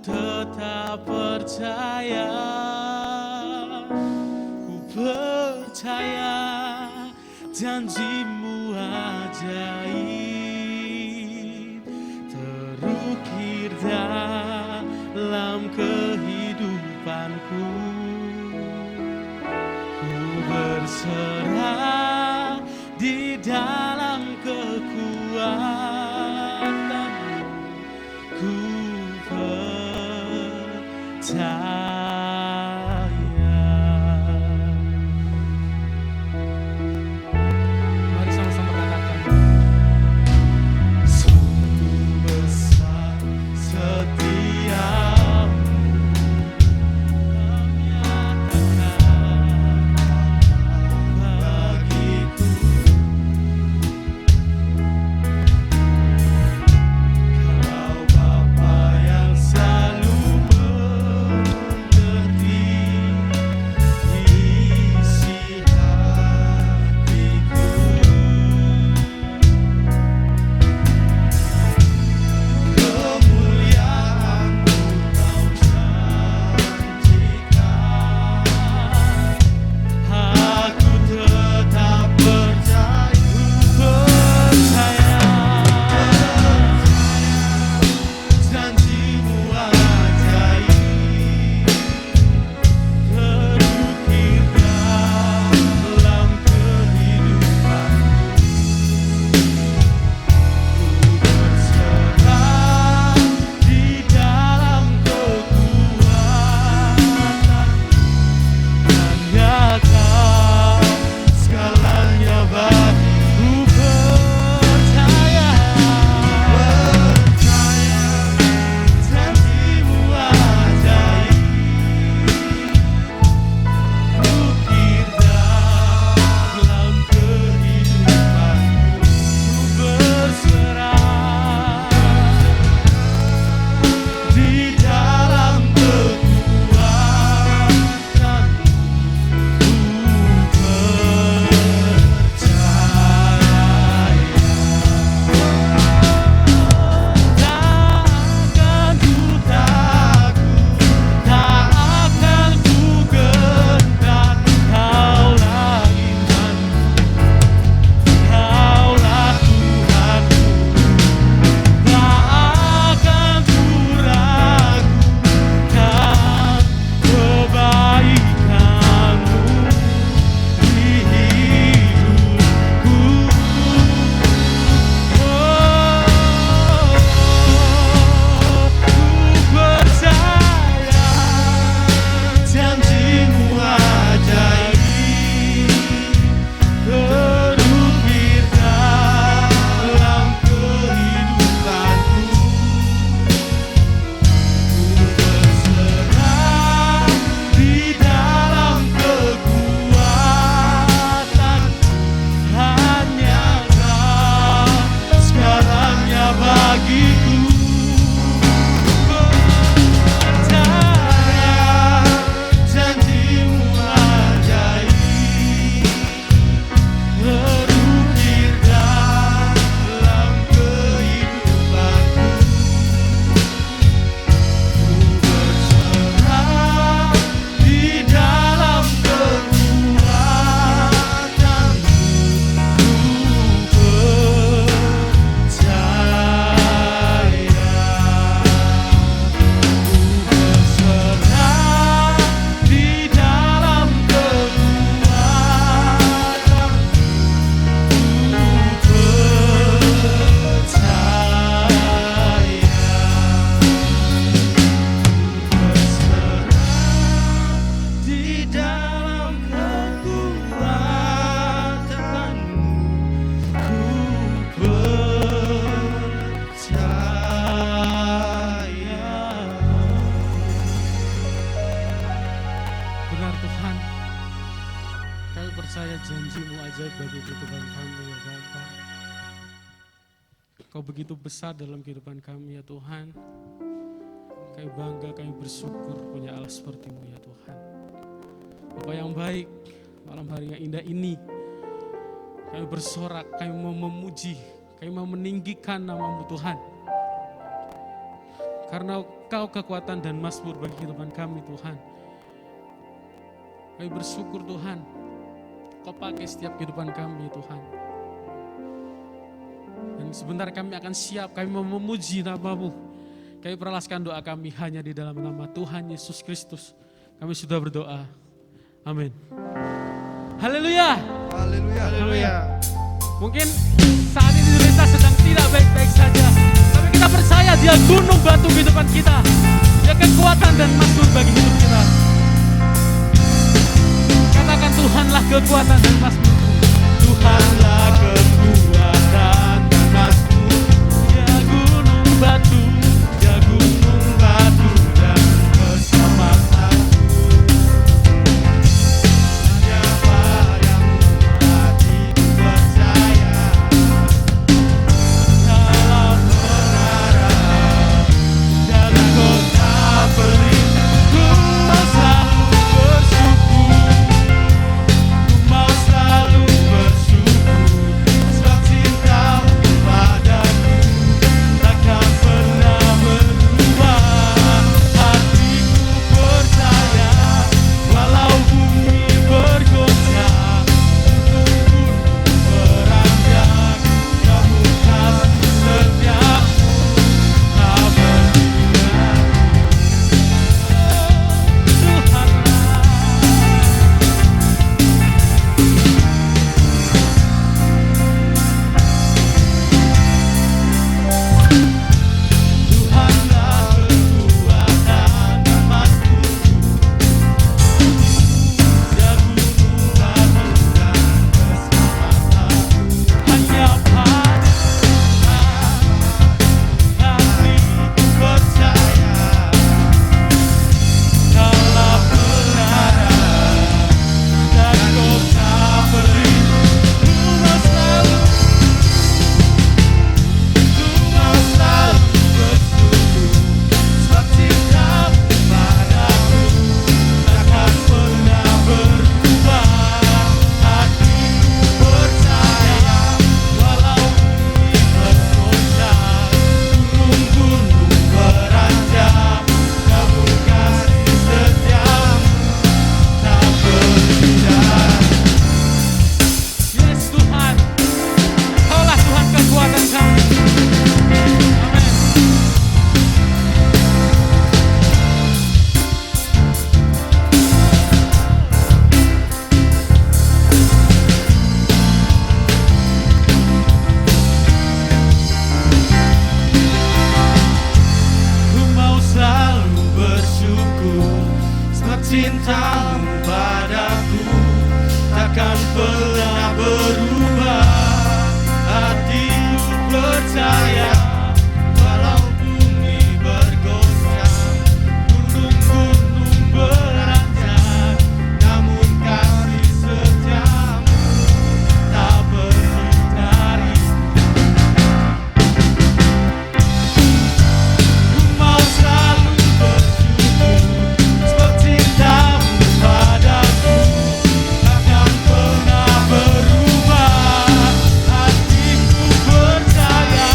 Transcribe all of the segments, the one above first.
tetap percaya, ku percaya janjimu ajaib terukir dalam kehidupanku. Ku berserah di dalam kekuatanmu, ku percaya. Mari sama-sama katakan, sungguh besar setiamu, kau nyatakan bagiku. Kau Bapa yang selalu mengerti isi hatiku. Kemuliaan-Mu Kau janjikan, aku tetap percaya, ku percaya janjimu ajaib terukir dalam kehidupanku. Ku berserah di dalam kekuatanmu, hanya Kau segalanya bagiku. Percaya janjimu ajaib terukir dalam kehidupanku. Ku berserah di dalam kekuatanmu, ku percaya janji-Mu ajaib bagi kehidupan kami ya Bapa. Kau begitu besar dalam kehidupan kami ya Tuhan. Kami bangga, kami bersyukur punya Allah seperti-Mu ya Tuhan. Bapa yang baik, malam hari yang indah ini kami bersorak, kami mau memuji, kami mau meninggikan nama-Mu Tuhan. Karena Kau kekuatan dan mazmur bagi kehidupan kami Tuhan. Kami bersyukur Tuhan, Kau pakai setiap kehidupan kami Tuhan. Dan sebentar kami akan siap, kami mau memuji nama-Mu. Kami perlaskan doa kami hanya di dalam nama Tuhan Yesus Kristus. Kami sudah berdoa. Amin. Haleluya. Haleluya. Haleluya. Mungkin saat ini Indonesia sedang tidak baik-baik saja, tapi kita percaya Dia gunung batu kehidupan kita. Dia kekuatan dan mazmur bagi hidup kita. Katakan Tuhanlah kekuatan dan mazmurku. Tuhanlah kekuatan dan mazmur. Dia gunung batu, Dia gunung batu dan keselamatanku. Hanya padamu hatiku percaya. Dalam menara dan kota pelita, ku mau selalu bersyukur. Ku mau selalu bersyukur, sebab cintamu padaku takkan pernah berubah. Hatiku percaya, walau bumi bergoncang, gunung beranjak, namun kasih setiamu tak berhenti. Tuhanlah. Tuhanlah kekuatan dan mazmurku. Dia gunung batu dan keselamatanku. Hanya pada hatiku percaya. Dalam menara dan kota pelita, ku mau selalu bersyukur, sebab cintamu padaku takkan pernah berubah. Hatiku percaya, walau bumi bergoncang, gunung-gunung beranjak, namun kasih setiamu tak berhindar. Yes Tuhan, Kaulah Tuhan kekuatan kami. Amin. Ku mau selalu bersyukur, sebab cintamu padaku takkan pernah berubah. Hatiku percaya, walau bumi bergoncang, gunung-gunung beranjak, namun kasih setiamu tak pergi dari. Ku mau selalu bersyukur, sebab cintamu padaku takkan pernah berubah. Hatiku percaya,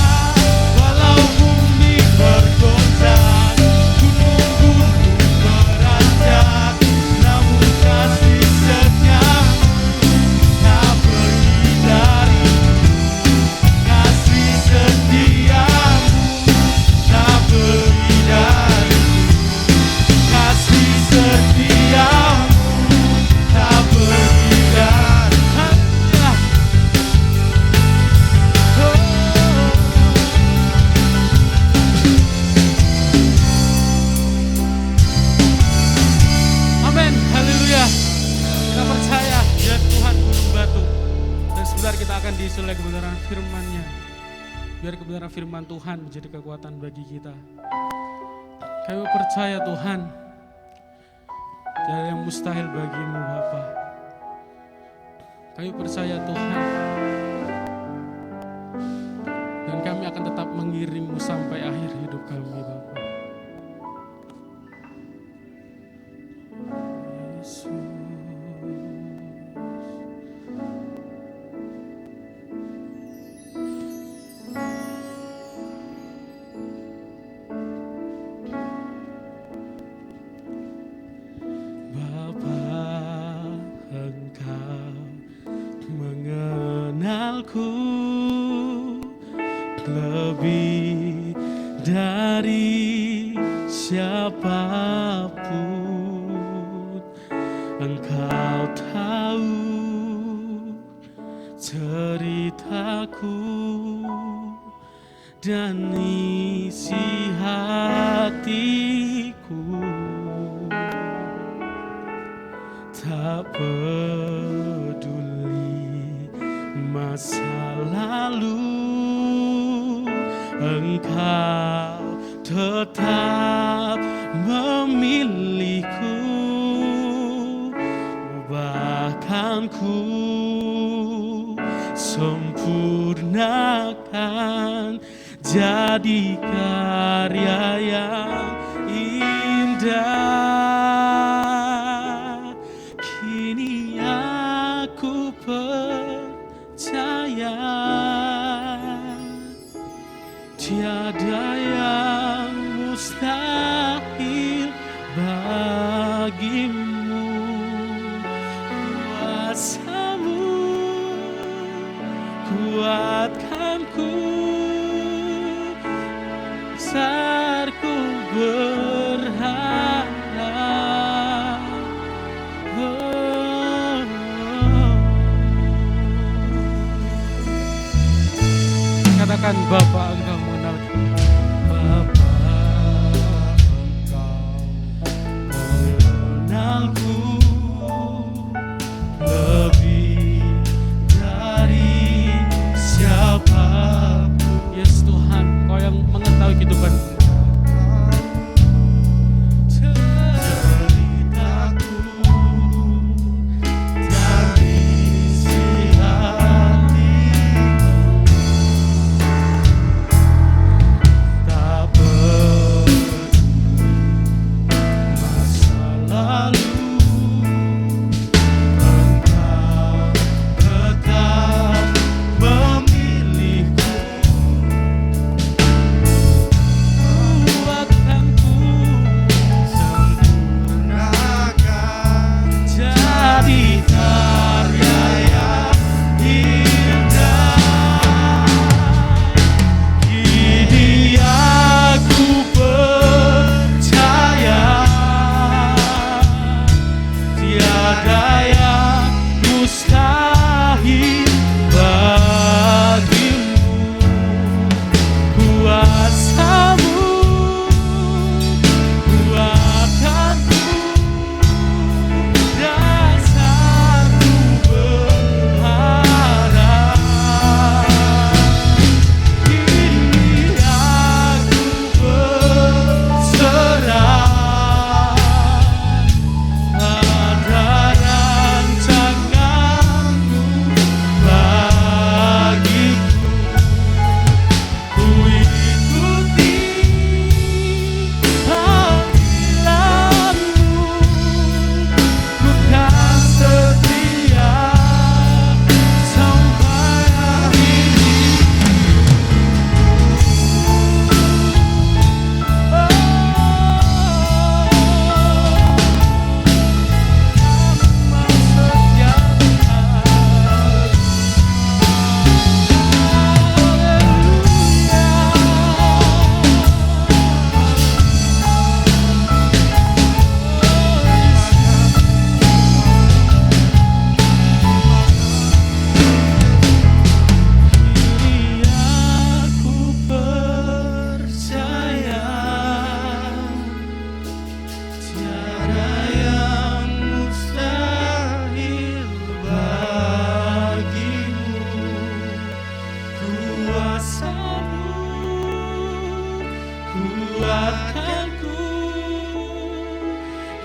walau bumi bergoncang, gunung-gunung beranjak, namun kasih setiamu tak pergi dari. Kasih setiamu tak pergi dari. Kasih setiamu tak pergi dari. Amin, haleluya. Kita percaya Dia Tuhan gunung batu. Dan sebentar kita akan diisi oleh kebenaran firman-Nya. Biar kebenaran firman Tuhan menjadi kekuatan bagi kita. Kami percaya Tuhan, tiada yang mustahil bagimu Bapa. Kami percaya Tuhan, dan kami akan tetap mengiringmu sampai akhir hidup kami Bapa. Yesus. mengenalku lebih dari siapapun. Engkau tahu ceritaku dan isi hatiku. Tak peduli masa lalu, Engkau tetap memilihku. Bahkan ku sempurnakan jadi karya yang indah. Kini aku percaya tiada yang mustahil bagimu. Kuasamu kuatkanku, besarku berharap. Katakan Bapa, Engkau mengenalku. Bapa, Engkau mengenalku lebih dari siapapun. Yes Tuhan, Kau yang mengetahui kehidupan.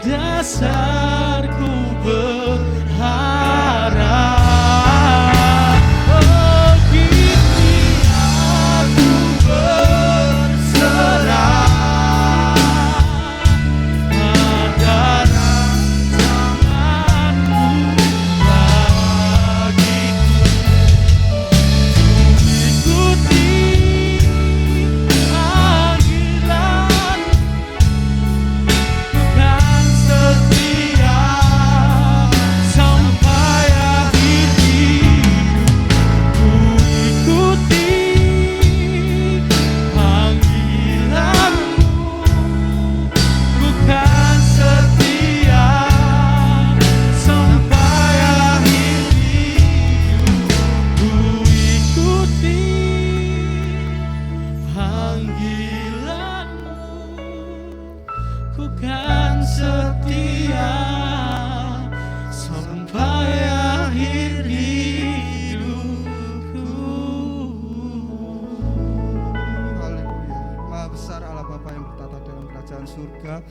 Dasarku berharap. Oh, kini aku berserah pada rancanganmu bagiku. Ikuti panggilan, bukan setia surga.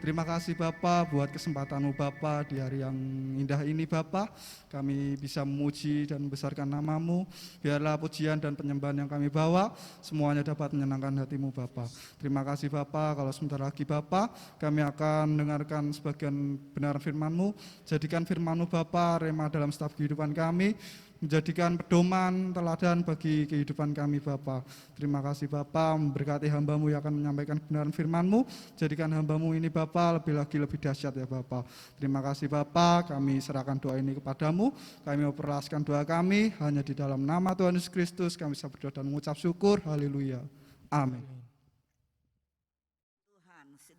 Terima kasih Bapa buat kesempatan-Mu Bapa di hari yang indah ini Bapa. Kami bisa memuji dan membesarkan nama-Mu. Biarlah pujian dan penyembahan yang kami bawa semuanya dapat menyenangkan hati-Mu Bapa. Terima kasih Bapa. Kalau sebentar lagi Bapa, kami akan mendengarkan sebagian benar firman-Mu. Jadikan firman-Mu Bapa rema dalam setiap kehidupan kami, menjadikan pedoman teladan bagi kehidupan kami Bapa. Terima kasih Bapa, memberkati hamba-Mu yang akan menyampaikan kebenaran firman-Mu. Jadikan hamba-Mu ini Bapa lebih dahsyat ya Bapa. Terima kasih Bapa, kami serahkan doa ini kepadamu. Kami memperlaskan doa kami hanya di dalam nama Tuhan Yesus Kristus. Kami bisa berdoa dan mengucap syukur. Haleluya. Amin.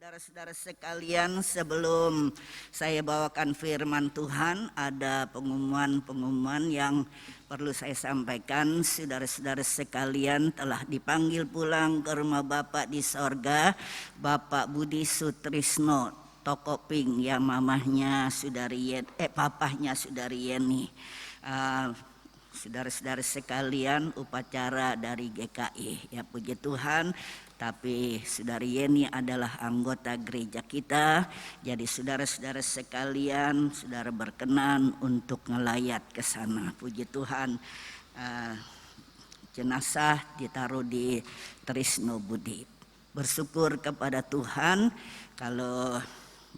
Saudara-saudara sekalian, sebelum saya bawakan firman Tuhan, ada pengumuman yang perlu saya sampaikan. Saudara-saudara sekalian, telah dipanggil pulang ke rumah Bapak di sorga Bapak Budi Sutrisno Tokoping, ya mamahnya Saudari papahnya Saudari Yeni. Saudara-saudara sekalian, upacara dari GKI, ya puji Tuhan. Tapi Saudari Yeni adalah anggota gereja kita. Jadi saudara-saudara sekalian, saudara berkenan untuk ngelayat ke sana. Puji Tuhan, jenazah ditaruh di Trisno Budi. Bersyukur kepada Tuhan kalau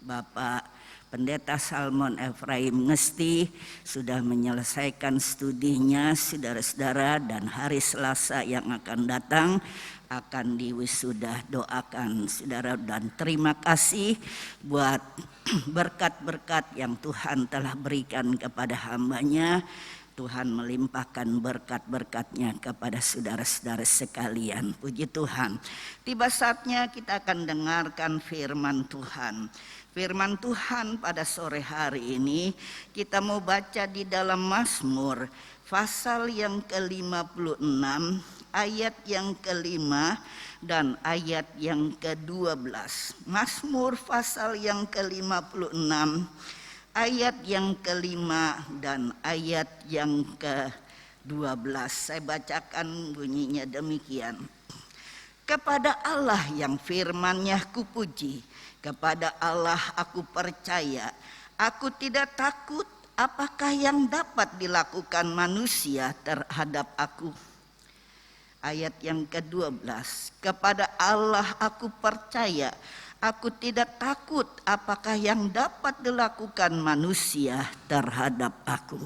Bapak Pendeta Salmon Efraim Ngesti sudah menyelesaikan studinya, saudara-saudara, dan hari Selasa yang akan datang akan diwisuda. Doakan saudara dan terima kasih buat berkat-berkat yang Tuhan telah berikan kepada hamba-Nya. Tuhan melimpahkan berkat-berkat-Nya kepada saudara-saudara sekalian. Puji Tuhan. Tiba saatnya kita akan dengarkan firman Tuhan. Firman Tuhan pada sore hari ini kita mau baca di dalam Mazmur pasal yang ke-56, ayat yang ke-5 dan ayat yang ke-12. Mazmur pasal yang ke-56, ayat yang ke-5 dan ayat yang ke-12. Saya bacakan, bunyinya demikian. Kepada Allah yang firman-Nya kupuji, kepada Allah aku percaya. Aku tidak takut apakah yang dapat dilakukan manusia terhadap aku. Ayat yang ke-12. Kepada Allah aku percaya. Aku tidak takut apakah yang dapat dilakukan manusia terhadap aku.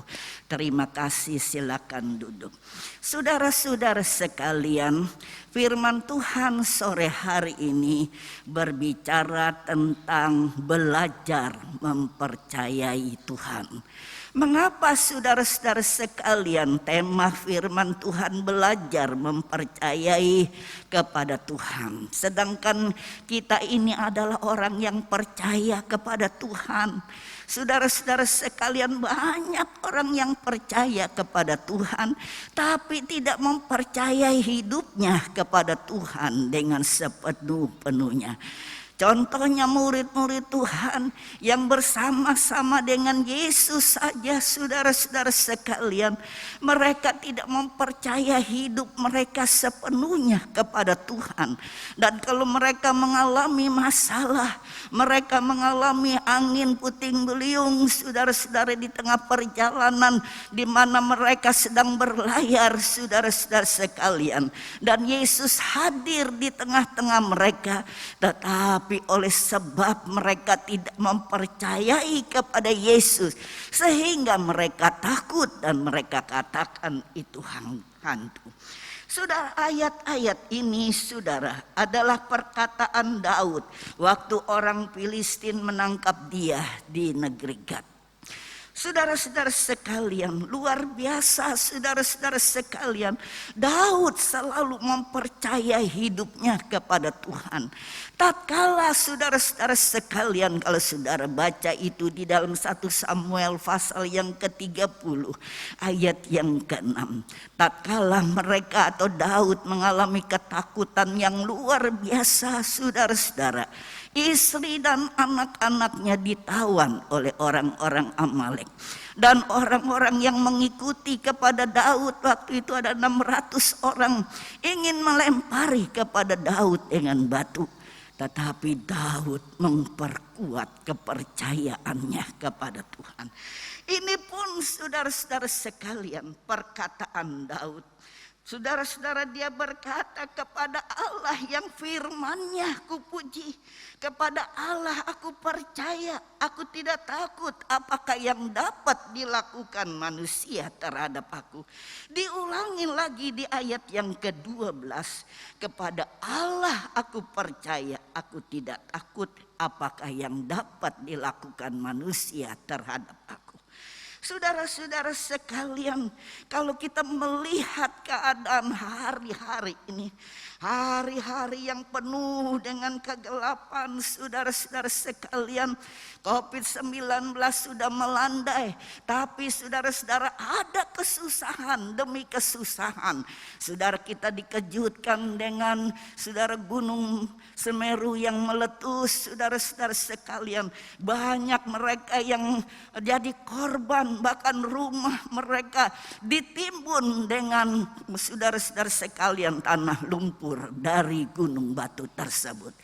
Terima kasih, silakan duduk. Saudara-saudara sekalian, firman Tuhan sore hari ini berbicara tentang belajar mempercayai Tuhan. Mengapa saudara-saudara sekalian tema firman Tuhan belajar mempercayai kepada Tuhan? Sedangkan kita ini adalah orang yang percaya kepada Tuhan. Saudara-saudara sekalian, banyak orang yang percaya kepada Tuhan tapi tidak mempercayai hidupnya kepada Tuhan dengan sepenuh-penuhnya. Contohnya murid-murid Tuhan yang bersama-sama dengan Yesus saja, saudara-saudara sekalian, mereka tidak mempercaya hidup mereka sepenuhnya kepada Tuhan. Dan kalau mereka mengalami masalah, mereka mengalami angin puting beliung, saudara-saudara, di tengah perjalanan di mana mereka sedang berlayar, saudara-saudara sekalian, dan Yesus hadir di tengah-tengah mereka, tetapi oleh sebab mereka tidak mempercayai kepada Yesus sehingga mereka takut dan mereka katakan itu hantu. Saudara, ayat-ayat ini saudara adalah perkataan Daud waktu orang Filistin menangkap dia di negeri Gad. Saudara-saudara sekalian, luar biasa saudara-saudara sekalian, Daud selalu mempercayai hidupnya kepada Tuhan. Tatkala saudara-saudara sekalian, kalau saudara baca itu di dalam 1 Samuel pasal yang ke-30 ayat yang ke-6. Tatkala mereka atau Daud mengalami ketakutan yang luar biasa, saudara-saudara, istri dan anak-anaknya ditawan oleh orang-orang Amalek. Dan orang-orang yang mengikuti kepada Daud waktu itu ada 600 orang ingin melempari kepada Daud dengan batu. Tetapi Daud memperkuat kepercayaannya kepada Tuhan. Ini pun saudara-saudara sekalian perkataan Daud. Saudara-saudara, dia berkata, kepada Allah yang firman-Nya kupuji, kepada Allah aku percaya, aku tidak takut apakah yang dapat dilakukan manusia terhadap aku. Diulangi lagi di ayat yang ke-12, kepada Allah aku percaya, aku tidak takut apakah yang dapat dilakukan manusia terhadap aku. Saudara-saudara sekalian, kalau kita melihat keadaan hari-hari ini, hari-hari yang penuh dengan kegelapan, saudara-saudara sekalian, COVID-19 sudah melandai, tapi saudara-saudara ada kesusahan demi kesusahan. Saudara, kita dikejutkan dengan saudara Gunung Semeru yang meletus, saudara-saudara sekalian. Banyak mereka yang jadi korban, bahkan rumah mereka ditimbun dengan saudara-saudara sekalian tanah lumpur dari gunung batu tersebut.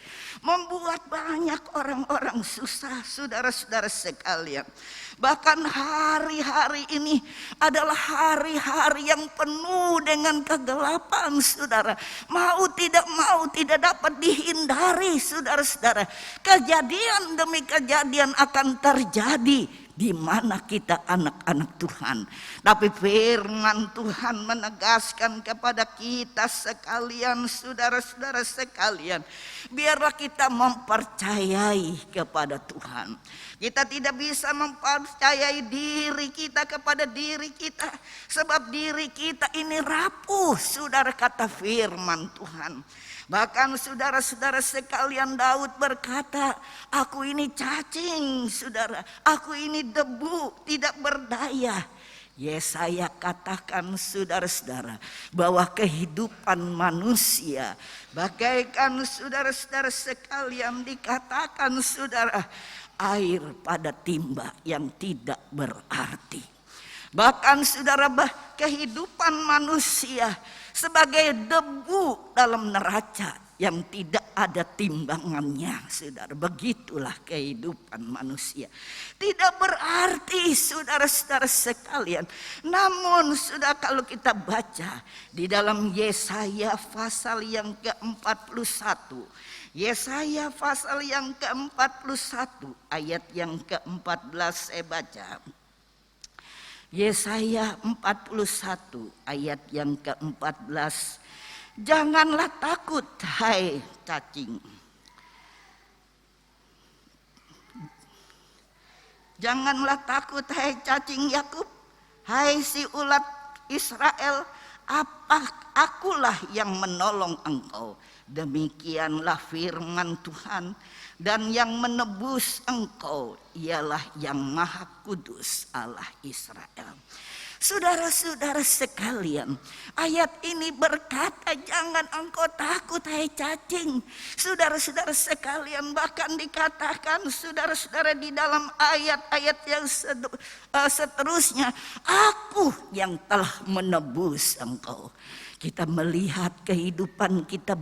Membuat banyak orang-orang susah, saudara-saudara sekalian. Bahkan hari-hari ini adalah hari-hari yang penuh dengan kegelapan, saudara. Mau tidak dapat dihindari, saudara-saudara. Kejadian demi kejadian akan terjadi di mana kita anak-anak Tuhan. Tapi firman Tuhan menegaskan kepada kita sekalian, saudara-saudara sekalian, biarlah kita mempercayai kepada Tuhan. Kita tidak bisa mempercayai diri kita kepada diri kita, sebab diri kita ini rapuh, saudara, kata firman Tuhan. Bahkan saudara-saudara sekalian, Daud berkata, aku ini cacing, saudara, aku ini debu, tidak berdaya. Yesaya katakan, saudara-saudara, bahwa kehidupan manusia bagaikan, saudara-saudara sekalian, dikatakan, saudara, air pada timba yang tidak berarti. Bahkan saudara, kehidupan manusia sebagai debu dalam neraca yang tidak ada timbangannya, saudara. Begitulah kehidupan manusia. Tidak berarti, saudara-saudara sekalian. Namun saudara, kalau kita baca di dalam Yesaya pasal yang ke-41, Yesaya pasal yang ke-41 ayat yang ke-14 saya baca. Yesaya 41 ayat yang ke-14. Janganlah takut, hai cacing. Janganlah takut, hai cacing Yakub, hai si ulat Israel, akulah yang menolong engkau. Demikianlah firman Tuhan, dan yang menebus engkau ialah yang Maha Kudus Allah Israel. Saudara-saudara sekalian, ayat ini berkata, jangan engkau takut hai cacing. Saudara-saudara sekalian, bahkan dikatakan, saudara-saudara, di dalam ayat-ayat yang seterusnya, aku yang telah menebus engkau. Kita melihat kehidupan kita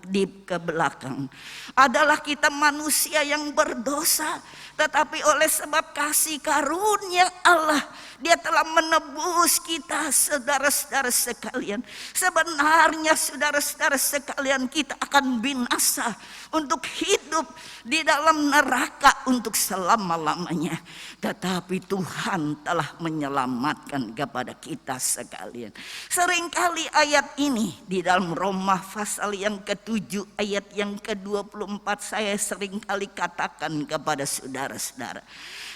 di ke belakang adalah kita manusia yang berdosa, tetapi oleh sebab kasih karunia Allah, Dia telah menebus kita, saudara-saudara sekalian. Sebenarnya saudara-saudara sekalian, kita akan binasa untuk hidup di dalam neraka untuk selama-lamanya. Tetapi Tuhan telah menyelamatkan kepada kita sekalian. Seringkali ayat ini di dalam Roma pasal yang ke-7 ayat yang ke-24 saya seringkali katakan kepada saudara-saudara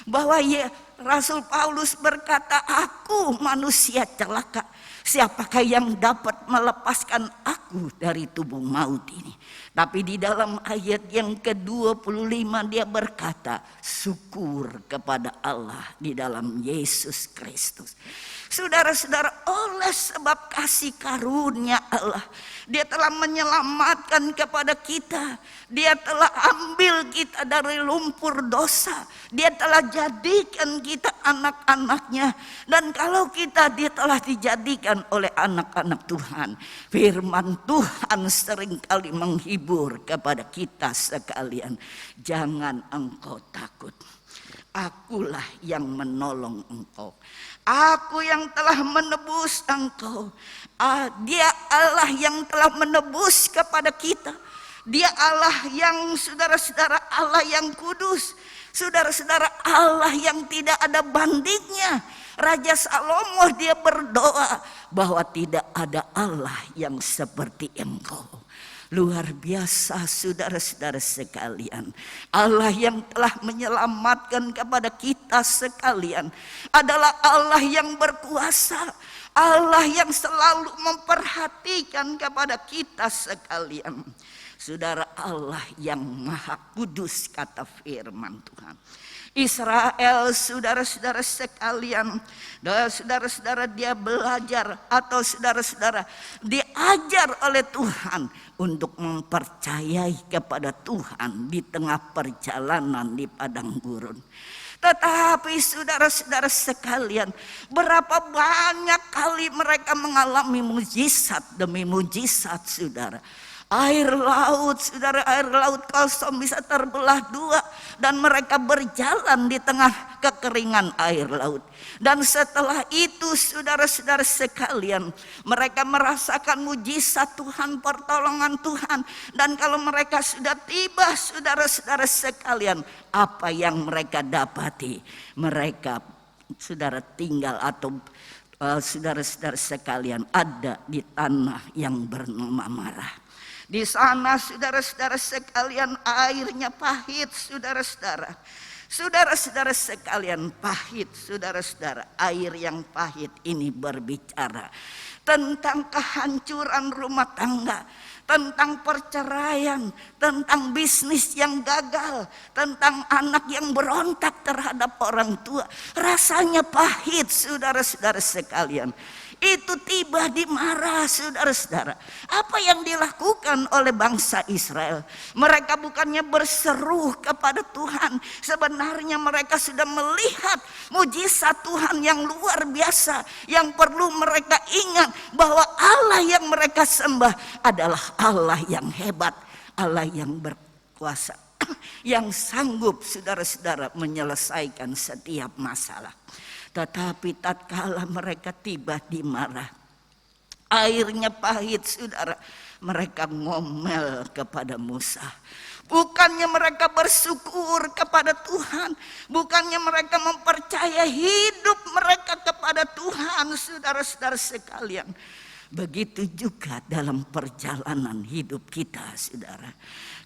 bahwa Rasul Paulus berkata, aku manusia celaka, siapakah yang dapat melepaskan aku dari tubuh maut ini? Tapi di dalam ayat yang ke-25 dia berkata, syukur kepada Allah di dalam Yesus Kristus. Saudara-saudara, oleh sebab kasih karunia Allah, Dia telah menyelamatkan kepada kita. Dia telah ambil kita dari lumpur dosa. Dia telah jadikan kita anak-anaknya. Dan kalau dia telah dijadikan oleh anak-anak Tuhan, firman Tuhan seringkali menghibur kepada kita sekalian. Jangan engkau takut. Akulah yang menolong engkau. Aku yang telah menebus engkau. Dia Allah yang telah menebus kepada kita. Dia Allah yang, saudara-saudara, Allah yang kudus. Saudara-saudara, Allah yang tidak ada bandingnya. Raja Salomo dia berdoa bahwa tidak ada Allah yang seperti engkau. Luar biasa, saudara-saudara sekalian. Allah yang telah menyelamatkan kepada kita sekalian adalah Allah yang berkuasa. Allah yang selalu memperhatikan kepada kita sekalian. Saudara, Allah yang maha kudus, kata firman Tuhan. Israel, saudara-saudara sekalian, saudara-saudara dia belajar atau saudara-saudara diajar oleh Tuhan untuk mempercayai kepada Tuhan di tengah perjalanan di padang gurun. Tetapi saudara-saudara sekalian, berapa banyak kali mereka mengalami mujizat demi mujizat, saudara. Air laut, saudara, air laut kosong bisa terbelah dua dan mereka berjalan di tengah kekeringan air laut. Dan setelah itu, saudara-saudara sekalian, mereka merasakan mujizat Tuhan, pertolongan Tuhan. Dan kalau mereka sudah tiba, saudara-saudara sekalian, apa yang mereka dapati? Mereka, saudara, tinggal atau saudara-saudara sekalian ada di tanah yang bernama Marah. Di sana, saudara-saudara sekalian, airnya pahit, saudara-saudara. Saudara-saudara sekalian, pahit, saudara-saudara. Air yang pahit ini berbicara tentang kehancuran rumah tangga, tentang perceraian, tentang bisnis yang gagal, tentang anak yang berontak terhadap orang tua. Rasanya pahit, saudara-saudara sekalian. Itu tiba di Marah, saudara-saudara. Apa yang dilakukan oleh bangsa Israel? Mereka bukannya berseru kepada Tuhan. Sebenarnya mereka sudah melihat mujizat Tuhan yang luar biasa. Yang perlu mereka ingat bahwa Allah yang mereka sembah adalah Allah yang hebat, Allah yang berkuasa, yang sanggup, saudara-saudara, menyelesaikan setiap masalah. Tetapi tatkala mereka tiba di Marah, airnya pahit, saudara, mereka ngomel kepada Musa. Bukannya mereka bersyukur kepada Tuhan, bukannya mereka mempercayai hidup mereka kepada Tuhan, saudara-saudara sekalian. Begitu juga dalam perjalanan hidup kita, saudara.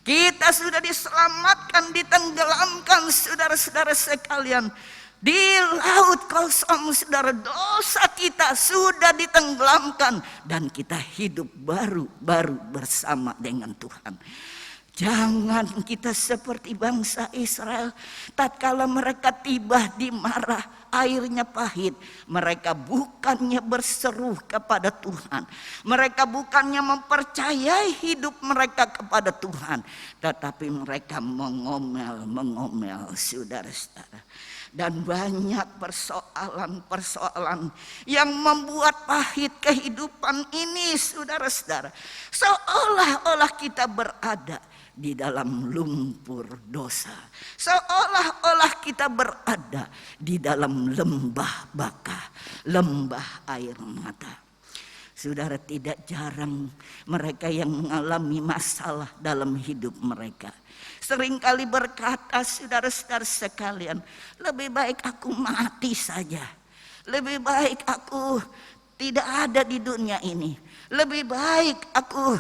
Kita sudah diselamatkan, ditenggelamkan, saudara-saudara sekalian. Di laut kosong, saudara, dosa kita sudah ditenggelamkan dan kita hidup baru bersama dengan Tuhan. Jangan kita seperti bangsa Israel. Tatkala mereka tiba di Marah, airnya pahit, mereka bukannya berseru kepada Tuhan, mereka bukannya mempercayai hidup mereka kepada Tuhan, tetapi mereka mengomel, saudara-saudara. Dan banyak persoalan-persoalan yang membuat pahit kehidupan ini, saudara-saudara. Seolah-olah kita berada di dalam lumpur dosa. Seolah-olah kita berada di dalam lembah baka, lembah air mata. Saudara, tidak jarang mereka yang mengalami masalah dalam hidup mereka seringkali berkata, saudara-saudara sekalian, lebih baik aku mati saja. Lebih baik aku tidak ada di dunia ini. Lebih baik aku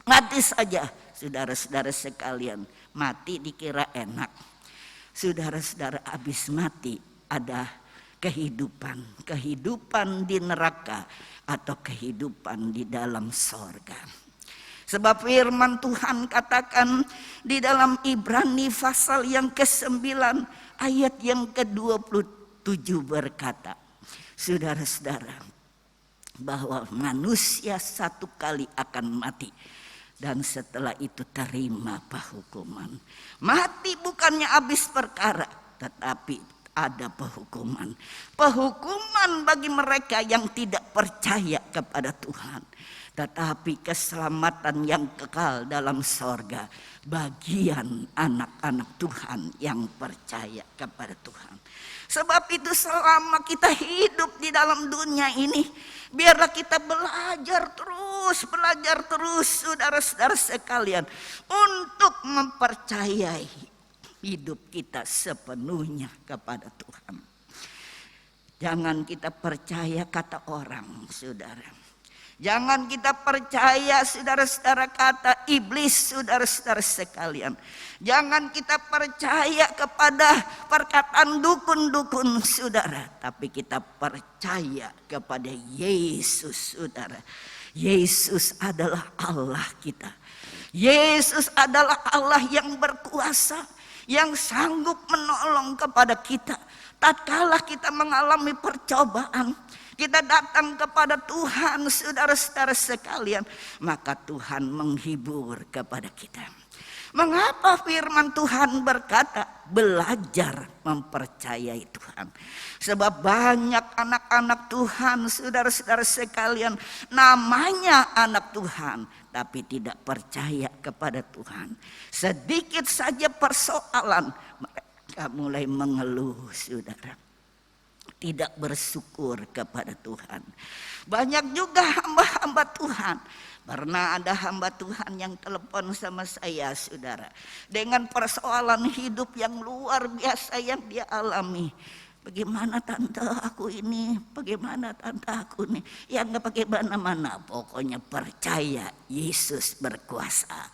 mati saja. Saudara-saudara sekalian, mati dikira enak. Saudara-saudara, habis mati ada kehidupan. Kehidupan di neraka atau kehidupan di dalam sorga. Sebab firman Tuhan katakan di dalam Ibrani pasal yang ke-9 ayat yang ke-27 berkata, Saudara-saudara, bahwa manusia satu kali akan mati dan setelah itu terima penghukuman. Mati bukannya habis perkara, tetapi ada penghukuman. Penghukuman bagi mereka yang tidak percaya kepada Tuhan, tetapi keselamatan yang kekal dalam sorga bagian anak-anak Tuhan yang percaya kepada Tuhan. Sebab itu selama kita hidup di dalam dunia ini, biarlah kita belajar terus saudara-saudara sekalian, untuk mempercayai hidup kita sepenuhnya kepada Tuhan. Jangan kita percaya kata orang, saudara. Jangan kita percaya saudara-saudara kata iblis, saudara-saudara sekalian. Jangan kita percaya kepada perkataan dukun-dukun, saudara. Tapi kita percaya kepada Yesus, saudara. Yesus adalah Allah kita. Yesus adalah Allah yang berkuasa, yang sanggup menolong kepada kita. Tatkala kita mengalami percobaan, kita datang kepada Tuhan, saudara-saudara sekalian, maka Tuhan menghibur kepada kita. Mengapa firman Tuhan berkata belajar mempercayai Tuhan? Sebab banyak anak-anak Tuhan, saudara-saudara sekalian, namanya anak Tuhan, tapi tidak percaya kepada Tuhan. Sedikit saja persoalan, mereka mulai mengeluh, saudara. Tidak bersyukur kepada Tuhan. Banyak juga hamba-hamba Tuhan. Pernah ada hamba Tuhan yang telepon sama saya, saudara, dengan persoalan hidup yang luar biasa yang dia alami. Bagaimana tante aku ini, bagaimana tante aku ini, ya nggak pakai mana-mana, pokoknya percaya Yesus berkuasa.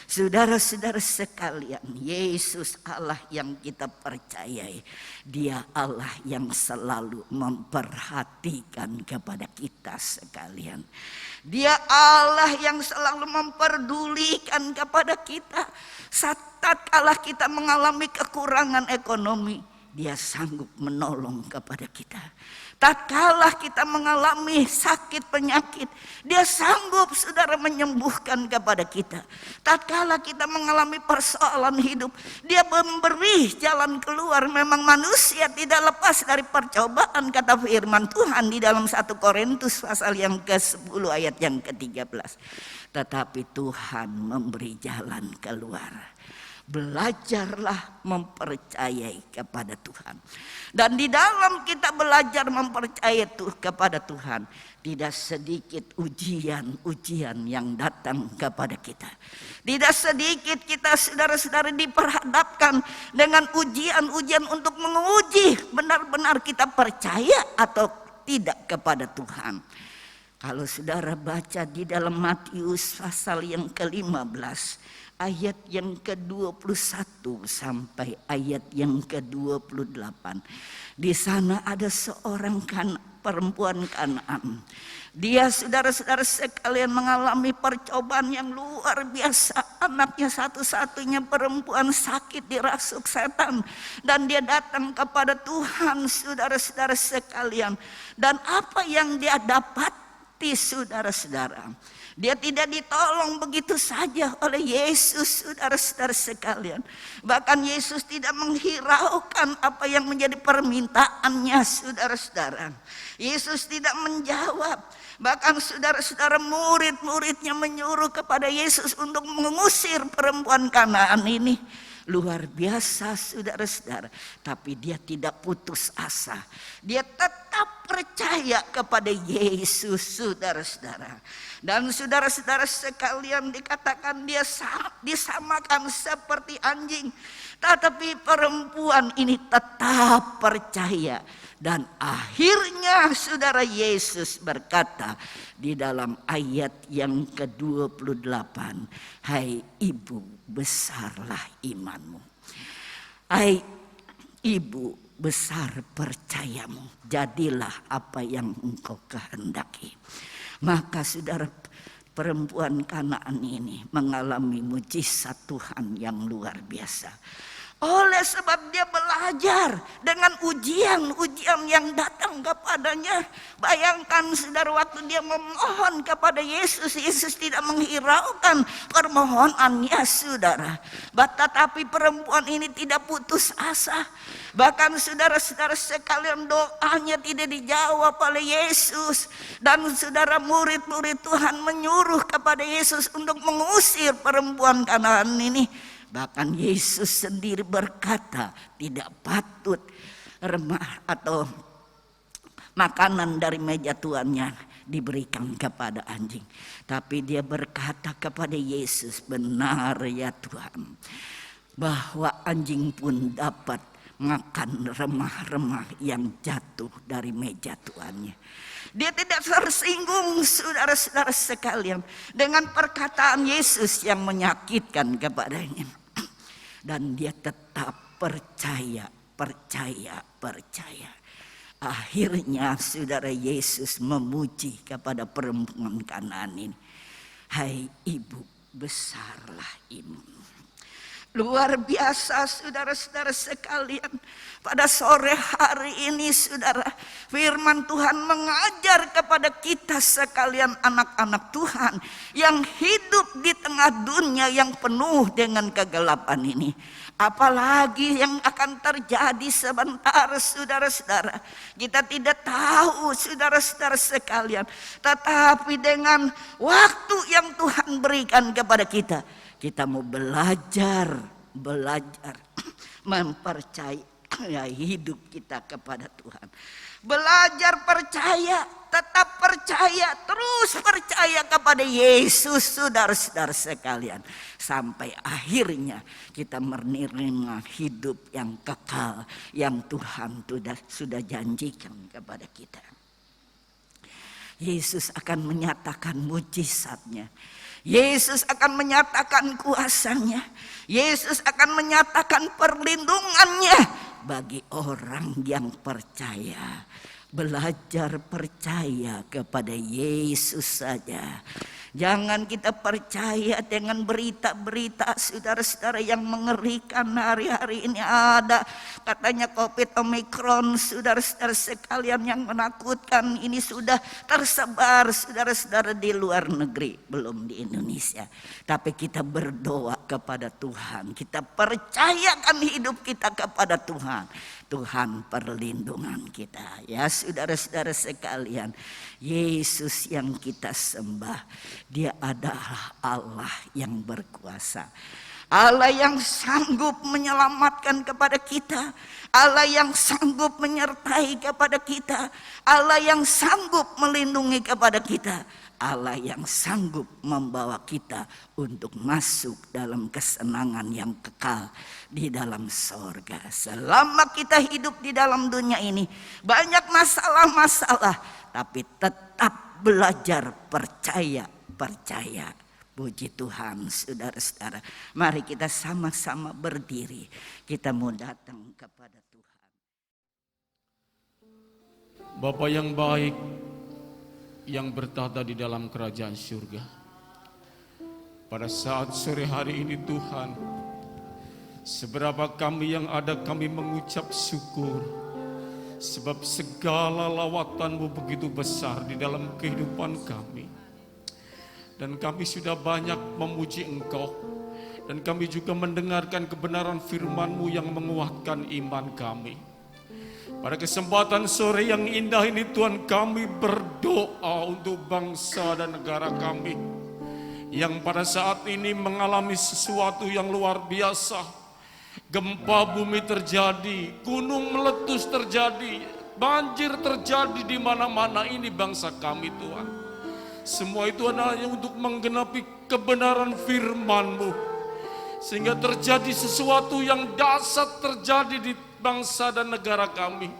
Saudara-saudara sekalian, Yesus Allah yang kita percayai. Dia Allah yang selalu memperhatikan kepada kita sekalian. Dia Allah yang selalu memperdulikan kepada kita. Tatkala kita mengalami kekurangan ekonomi, Dia sanggup menolong kepada kita. Tatkala kita mengalami sakit penyakit, Dia sanggup, saudara, menyembuhkan kepada kita. Tatkala kita mengalami persoalan hidup, Dia memberi jalan keluar. Memang manusia tidak lepas dari percobaan, kata firman Tuhan di dalam 1 Korintus pasal yang ke-10 ayat yang ke-13. Tetapi Tuhan memberi jalan keluar. Belajarlah mempercayai kepada Tuhan. Dan di dalam kita belajar mempercayai kepada Tuhan, tidak sedikit ujian-ujian yang datang kepada kita. Tidak sedikit kita, saudara-saudara, diperhadapkan dengan ujian-ujian untuk menguji benar-benar kita percaya atau tidak kepada Tuhan. Kalau saudara baca di dalam Matius pasal yang ke-15, ayat yang ke-21 sampai ayat yang ke-28. Di sana ada seorang perempuan Kanaan. Dia, saudara-saudara sekalian, mengalami percobaan yang luar biasa. Anaknya satu-satunya perempuan sakit, dirasuk setan. Dan dia datang kepada Tuhan, saudara-saudara sekalian. Dan apa yang dia dapati, saudara-saudara, dia tidak ditolong begitu saja oleh Yesus, saudara-saudara sekalian. Bahkan Yesus tidak menghiraukan apa yang menjadi permintaannya, saudara-saudara. Yesus tidak menjawab. Bahkan saudara-saudara, murid-muridnya menyuruh kepada Yesus untuk mengusir perempuan Kanaan ini. Luar biasa, saudara-saudara. Tapi dia tidak putus asa. Dia tetap percaya kepada Yesus, saudara-saudara. Dan saudara-saudara sekalian, dikatakan dia disamakan seperti anjing. Tetapi perempuan ini tetap percaya. Dan akhirnya saudara, Yesus berkata di dalam ayat yang ke-28, hai ibu, besarlah imanmu. Hai ibu, besar percayamu. Jadilah apa yang engkau kehendaki. Maka saudara, perempuan Kanaan ini mengalami mujizat Tuhan yang luar biasa. Oleh sebab dia belajar dengan ujian-ujian yang datang kepadanya. Bayangkan saudara, waktu dia memohon kepada Yesus, Yesus tidak menghiraukan permohonannya saudara. Tetapi perempuan ini tidak putus asa. Bahkan saudara-saudara sekalian, doanya tidak dijawab oleh Yesus. Dan saudara, murid-murid Tuhan menyuruh kepada Yesus untuk mengusir perempuan Kanaan ini. Bahkan Yesus sendiri berkata tidak patut remah atau makanan dari meja tuannya diberikan kepada anjing. Tapi dia berkata kepada Yesus, benar ya Tuhan, bahwa anjing pun dapat makan remah-remah yang jatuh dari meja tuannya. Dia tidak tersinggung saudara-saudara sekalian dengan perkataan Yesus yang menyakitkan kepadanya. Dan dia tetap percaya. Akhirnya saudara, Yesus memuji kepada perempuan Kanaan ini. Hai ibu, besarlah imanmu. Luar biasa saudara-saudara sekalian. Pada sore hari ini saudara, firman Tuhan mengajar kepada kita sekalian anak-anak Tuhan yang hidup di tengah dunia yang penuh dengan kegelapan ini. Apalagi yang akan terjadi sebentar saudara-saudara. Kita tidak tahu saudara-saudara sekalian. Tetapi dengan waktu yang Tuhan berikan kepada kita, kita mau belajar mempercayai hidup kita kepada Tuhan. Belajar percaya, tetap percaya, terus percaya kepada Yesus saudara-saudara sekalian. Sampai akhirnya kita menerima hidup yang kekal yang Tuhan sudah janjikan kepada kita. Yesus akan menyatakan mujizatnya. Yesus akan menyatakan kuasanya. Yesus akan menyatakan perlindungannya bagi orang yang percaya. Belajar percaya kepada Yesus saja. Jangan kita percaya dengan berita-berita saudara-saudara yang mengerikan hari-hari ini. Ada katanya COVID Omikron saudara-saudara sekalian yang menakutkan. Ini sudah tersebar saudara-saudara di luar negeri, belum di Indonesia. Tapi kita berdoa kepada Tuhan. Kita percayakan hidup kita kepada Tuhan. Tuhan perlindungan kita. Ya saudara-saudara sekalian, Yesus yang kita sembah, Dia adalah Allah yang berkuasa. Allah yang sanggup menyelamatkan kepada kita. Allah yang sanggup menyertai kepada kita. Allah yang sanggup melindungi kepada kita. Allah yang sanggup membawa kita untuk masuk dalam kesenangan yang kekal di dalam sorga. Selama kita hidup di dalam dunia ini, banyak masalah-masalah, tapi tetap belajar percaya. Puji Tuhan saudara-saudara. Mari kita sama-sama berdiri. Kita mau datang kepada Tuhan. Bapa yang baik, yang bertata di dalam kerajaan surga. Pada saat sore hari ini Tuhan, seberapa kami yang ada kami mengucap syukur. Sebab segala lawatan-Mu begitu besar di dalam kehidupan kami. Dan kami sudah banyak memuji Engkau. Dan kami juga mendengarkan kebenaran firman-Mu yang menguatkan iman kami. Pada kesempatan sore yang indah ini Tuhan, kami berdoa untuk bangsa dan negara kami. Yang pada saat ini mengalami sesuatu yang luar biasa. Gempa bumi terjadi, gunung meletus terjadi, banjir terjadi di mana-mana ini bangsa kami Tuhan. Semua itu adalah untuk menggenapi kebenaran firman-Mu. Sehingga terjadi sesuatu yang dahsyat terjadi di bangsa dan negara kami.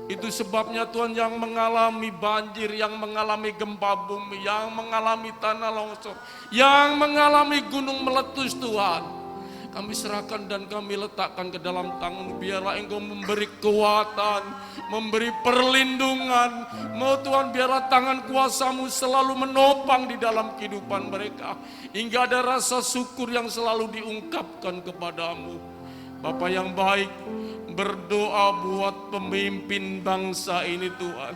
Itu sebabnya Tuhan, yang mengalami banjir, yang mengalami gempa bumi, yang mengalami tanah longsor, yang mengalami gunung meletus Tuhan, kami serahkan dan kami letakkan ke dalam tangan-Mu. Biarlah Engkau memberi kekuatan, memberi perlindungan. Mau Tuhan, biarlah tangan kuasa-Mu selalu menopang di dalam kehidupan mereka. Hingga ada rasa syukur yang selalu diungkapkan kepada-Mu. Bapa yang baik, berdoa buat pemimpin bangsa ini Tuhan.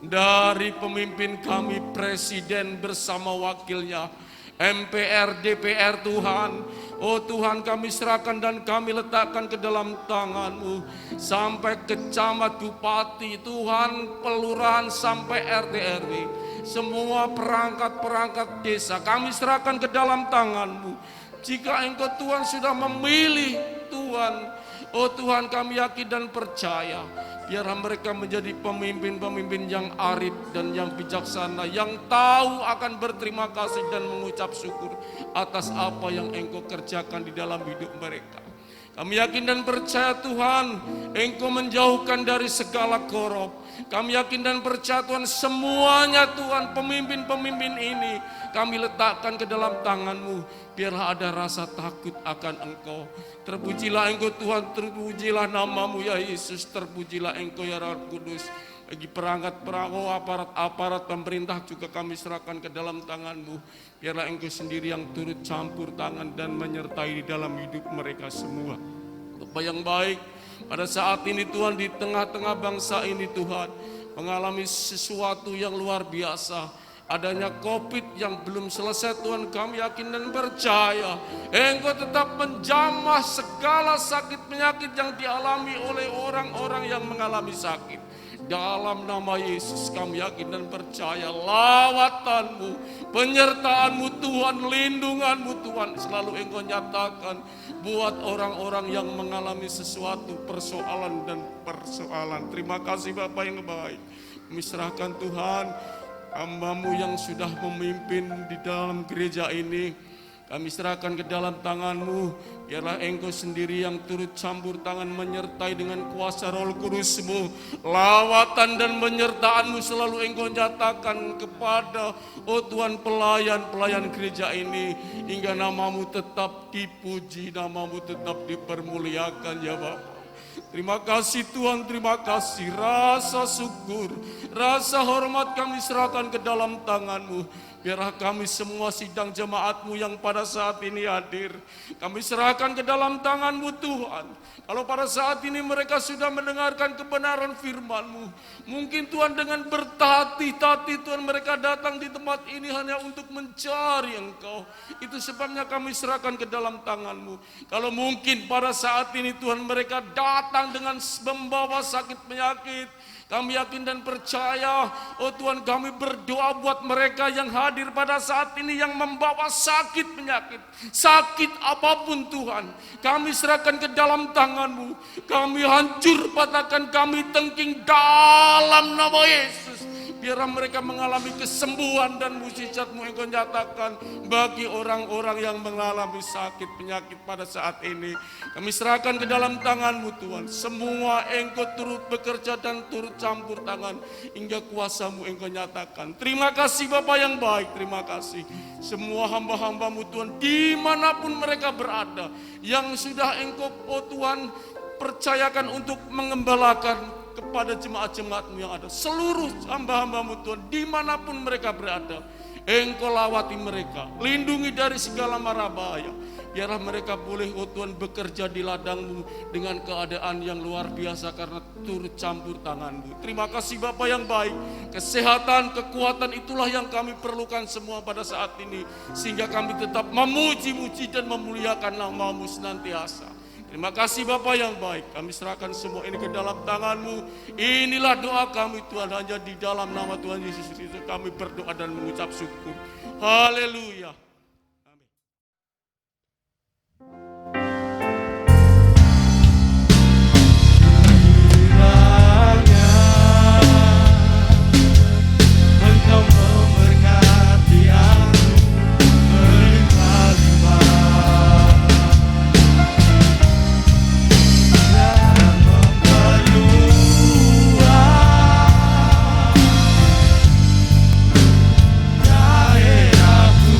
Dari pemimpin kami, Presiden bersama wakilnya, MPR, DPR Tuhan. Oh Tuhan, kami serahkan dan kami letakkan ke dalam tangan-Mu. Sampai ke camat, bupati, Tuhan, pelurahan sampai RT RW. Semua perangkat-perangkat desa kami serahkan ke dalam tangan-Mu. Jika Engkau Tuhan sudah memilih Tuhan, oh Tuhan, kami yakin dan percaya, biarlah mereka menjadi pemimpin-pemimpin yang arif dan yang bijaksana, yang tahu akan berterima kasih dan mengucap syukur atas apa yang Engkau kerjakan di dalam hidup mereka. Kami yakin dan percaya Tuhan, Engkau menjauhkan dari segala korup. Kami yakin dan percaya Tuhan, semuanya Tuhan, pemimpin-pemimpin ini kami letakkan ke dalam tangan-Mu. Biarlah ada rasa takut akan Engkau. Terpujilah Engkau Tuhan, terpujilah nama-Mu ya Yesus, terpujilah Engkau ya Roh Kudus. Bagi perangkat-perangkat, aparat-aparat pemerintah juga kami serahkan ke dalam tangan-Mu. Biarlah Engkau sendiri yang turut campur tangan dan menyertai di dalam hidup mereka semua. Bapa yang baik, pada saat ini Tuhan, di tengah-tengah bangsa ini Tuhan, mengalami sesuatu yang luar biasa. Adanya COVID yang belum selesai Tuhan, kami yakin dan percaya Engkau tetap menjamah segala sakit penyakit yang dialami oleh orang-orang yang mengalami sakit. Dalam nama Yesus kami yakin dan percaya lawatan-Mu, penyertaan-Mu Tuhan, lindungan-Mu Tuhan selalu Engkau nyatakan buat orang-orang yang mengalami sesuatu persoalan dan persoalan. Terima kasih Bapa yang baik. Kami serahkan Tuhan hamba-Mu yang sudah memimpin di dalam gereja ini. Kami serahkan ke dalam tangan-Mu. Biarlah Engkau sendiri yang turut campur tangan menyertai dengan kuasa Roh Kudus-Mu. Lawatan dan penyertaan-Mu selalu Engkau nyatakan kepada oh Tuhan, pelayan-pelayan gereja ini. Hingga nama-Mu tetap dipuji, nama-Mu tetap dipermuliakan ya Bapa. Terima kasih Tuhan, terima kasih. Rasa syukur, rasa hormat kami serahkan ke dalam tangan-Mu. Biarlah kami semua sidang jemaat-Mu yang pada saat ini hadir, kami serahkan ke dalam tangan-Mu Tuhan. Kalau pada saat ini mereka sudah mendengarkan kebenaran firman-Mu, mungkin Tuhan dengan bertati-tati Tuhan mereka datang di tempat ini hanya untuk mencari Engkau. Itu sebabnya kami serahkan ke dalam tangan-Mu. Kalau mungkin pada saat ini Tuhan mereka datang dengan membawa sakit penyakit, kami yakin dan percaya, oh Tuhan, kami berdoa buat mereka yang hadir pada saat ini yang membawa sakit penyakit, sakit apapun Tuhan, kami serahkan ke dalam tangan-Mu. Kami hancur patahkan, kami tengking dalam nama Yesus. Biarlah mereka mengalami kesembuhan dan mukjizat-Mu Engkau nyatakan bagi orang-orang yang mengalami sakit penyakit pada saat ini. Kami serahkan ke dalam tangan-Mu Tuhan. Semua Engkau turut bekerja dan turut campur tangan hingga kuasa-Mu Engkau nyatakan. Terima kasih Bapa yang baik, terima kasih. Semua hamba-hamba-Mu Tuhan dimanapun mereka berada, yang sudah Engkau oh Tuhan percayakan untuk mengembalakan kepada jemaat-jemaat-Mu yang ada, seluruh hamba-hamba-Mu Tuhan dimanapun mereka berada, Engkau lawati mereka, lindungi dari segala mara bahaya. Biarlah mereka boleh oh Tuhan bekerja di ladang-Mu dengan keadaan yang luar biasa karena turut campur tangan-Mu. Terima kasih Bapa yang baik. Kesehatan, kekuatan itulah yang kami perlukan semua pada saat ini, sehingga kami tetap memuji-muji dan memuliakan nama-Mu senantiasa. Terima kasih Bapa yang baik, kami serahkan semua ini ke dalam tangan-Mu. Inilah doa kami Tuhan, hanya di dalam nama Tuhan Yesus Kristus kami berdoa dan mengucap syukur. Haleluya. Aku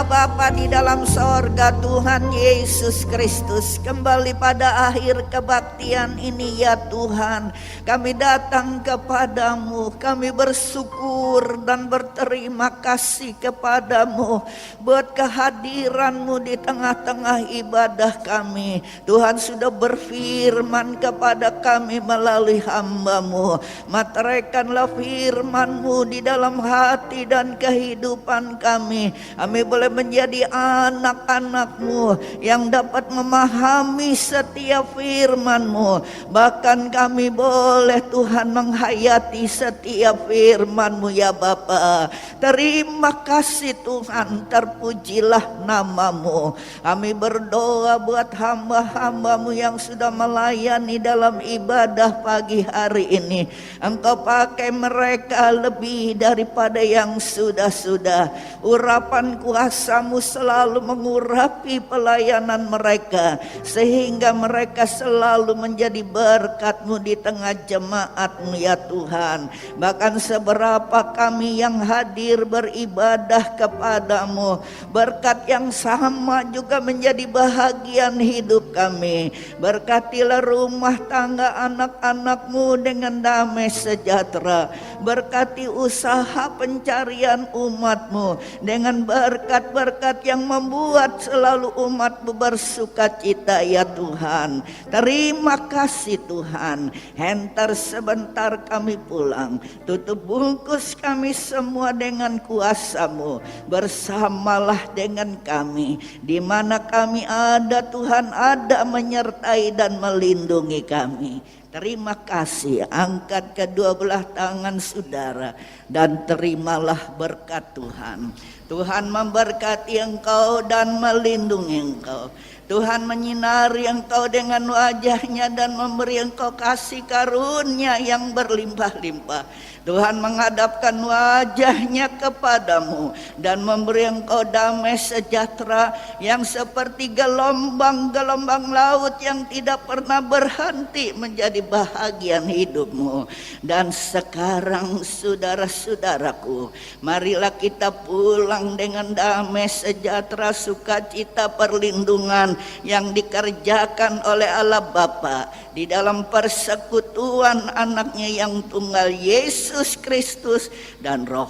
Allah Bapa di dalam sorga, Tuhan Yesus Kristus, kembali pada akhir kebaktian ini ya Tuhan, kami datang kepadamu, kami bersyukur dan berterima kasih kepadamu buat kehadiranmu di tengah-tengah ibadah kami. Tuhan sudah berfirman kepada kami melalui hamba-Mu, materaikanlah firman-Mu di dalam hati dan kehidupan kami. Kami boleh menjadi anak-anak-Mu yang dapat memahami setiap firman-Mu. Bahkan kami boleh Tuhan menghayati setiap firman-Mu ya Bapa. Terima kasih Tuhan, terpujilah nama-Mu. Kami berdoa buat hamba-hamba-Mu yang sudah melayani dalam ibadah pagi hari ini. Engkau pakai mereka lebih daripada yang sudah-sudah. Urapan kuasa-Mu selalu mengurapi pelayanan mereka, sehingga mereka selalu menjadi berkat-Mu di tengah jemaat-Mu ya Tuhan. Bahkan seberapa kami yang hadir beribadah kepadamu, berkat yang sama juga menjadi bahagian hidup kami. Berkatilah rumah tangga anak-anak-Mu dengan damai sejahtera. Berkati usaha pencarian umat-Mu dengan berkat-berkat yang membuat selalu umat-Mu bersuka cita ya Tuhan. Terima kasih Tuhan. Hentar sebentar kami pulang, tutup bungkus kami semua dengan kuasa-Mu. Bersamalah dengan kami, di mana kami ada Tuhan ada menyertai dan melindungi kami. Terima kasih, angkat kedua belah tangan saudara dan terimalah berkat Tuhan. Tuhan memberkati engkau dan melindungi engkau. Tuhan menyinari engkau dengan wajah-Nya dan memberi engkau kasih karunia yang berlimpah-limpah. Tuhan menghadapkan wajah-Nya kepadamu dan memberi engkau damai sejahtera yang seperti gelombang-gelombang laut yang tidak pernah berhenti menjadi bahagian hidupmu. Dan sekarang saudara-saudaraku, marilah kita pulang dengan damai sejahtera, sukacita, perlindungan yang dikerjakan oleh Allah Bapa di dalam persekutuan anaknya yang tunggal Yesus Kristus, dan Roh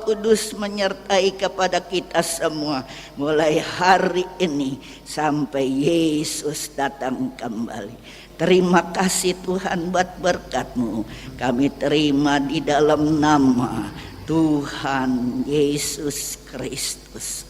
Kudus menyertai kepada kita semua mulai hari ini sampai Yesus datang kembali. Terima kasih Tuhan buat berkat-Mu. Kami terima di dalam nama Tuhan Yesus Kristus.